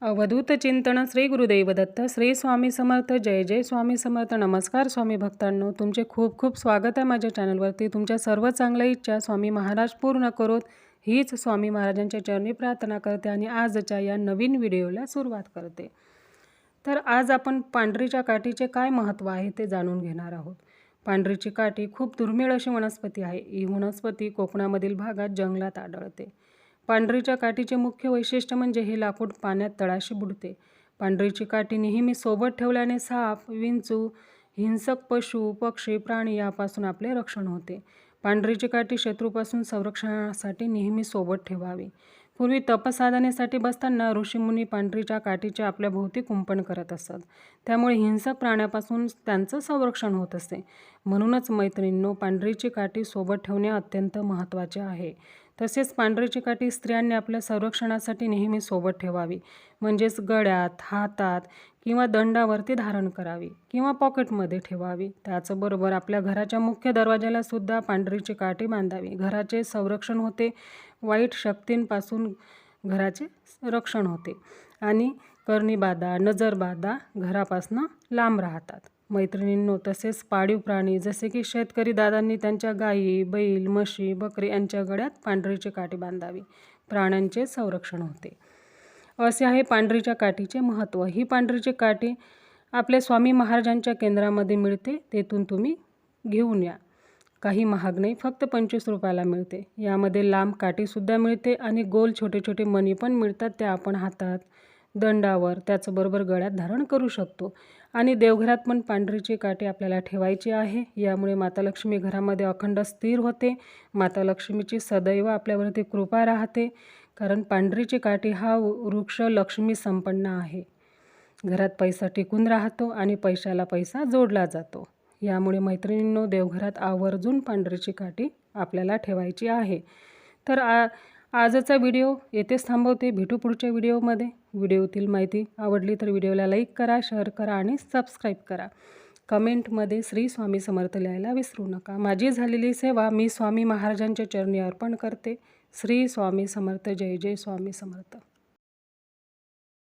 अवधूत चिंतन श्री गुरुदेव दत्त श्री स्वामी समर्थ जय जय स्वामी समर्थ। नमस्कार स्वामी भक्तांनो, तुमचे खूप खूप स्वागत आहे माझ्या चॅनलवरती। तुमच्या सर्व चांगल्या इच्छा स्वामी महाराज पूर्ण करोत हीच स्वामी महाराजांच्या चरणी प्रार्थना करते आणि आजच्या या नवीन व्हिडिओला सुरुवात करते। तर आज आपण पांढरीच्या काठीचे काय महत्त्व आहे ते जाणून घेणार आहोत। पांढरीची काठी खूप दुर्मिळ अशी वनस्पती आहे। ही वनस्पती कोकणामधील भागात जंगलात आढळते। पांढरीच्या काठीचे मुख्य वैशिष्ट्य म्हणजे हे लाकूड पाण्यात तळाशी बुडते। पांढरीची काठी नेहमी सोबत ठेवल्याने साप, विंचू, हिंसक पशु, पक्षी, प्राणी यापासून आपले रक्षण होते। पांढरीची काठी शत्रूपासून संरक्षणासाठी नेहमी सोबत ठेवावी। पूर्वी तपसाधनेसाठी बसताना ऋषीमुनी पांढरीच्या काठीचे आपल्या भोवती कुंपण करत असत, त्यामुळे हिंसक प्राण्यापासून त्यांचं संरक्षण होत असे। म्हणूनच मैत्रिणींनो, पांढरीची काठी सोबत ठेवणे अत्यंत महत्त्वाचे आहे। तसेच पांढरीची काठी स्त्रियांनी आपल्या संरक्षणासाठी नेहमी सोबत ठेवावी, म्हणजेच गळ्यात, हातात किंवा दंडावरती धारण करावी किंवा पॉकेटमध्ये ठेवावी। त्याचबरोबर आपल्या घराच्या मुख्य दरवाजाला सुद्धा पांढरीची काठी बांधावी। घराचे संरक्षण होते, वाईट शक्तींपासून घराचे रक्षण होते आणि कर्णीबाधा, नजरबाधा घरापासून लांब राहतात। मैत्रिणींनो, तसेच पाळीव प्राणी जसे की शेतकरी दादांनी त्यांच्या गायी, बैल, म्हशी, बकरी यांच्या गळ्यात पांढरीची काठी बांधावी, प्राण्यांचे संरक्षण होते। असे आहे पांढरीच्या काठीचे महत्त्व। ही पांढरीची काठी आपल्या स्वामी महाराजांच्या केंद्रामध्ये मिळते, तेथून तुम्ही घेऊन या। काही महाग नाही, फक्त 25 रुपयाला मिळते। यामध्ये लांब काठीसुद्धा मिळते आणि गोल छोटे छोटे मणी पण मिळतात, ते आपण हातात, दंडावर, त्याचबरोबर गळ्यात धारण करू शकतो। आणि देवघरात पण पांढरीची काठी आपल्याला ठेवायची आहे। यामुळे माता लक्ष्मी घरामध्ये अखंड स्थिर होते। माता लक्ष्मीची सदैव आपल्यावरती कृपा राहते, कारण पांढरीची काठी हा वृक्ष लक्ष्मी संपन्न आहे। घरात पैसा टिकून राहतो आणि पैशाला पैसा जोडला जातो। यामुळे मैत्रिणींनो, देवघरात आवर्जून पांढरीची काठी आपल्याला ठेवायची आहे। तर आजचा व्हिडिओ येथेच थांबवते। भेटू पुढच्या व्हिडिओमध्ये। व्हिडिओतील माहिती आवडली तर व्हिडिओला लाईक करा, शेअर करा आणि सबस्क्राईब करा। कमेंटमध्ये श्री स्वामी समर्थ लिहायला विसरू नका। माझी झालेली सेवा मी स्वामी महाराजांच्या चरणी अर्पण करते। श्री स्वामी समर्थ जय जय स्वामी समर्थ।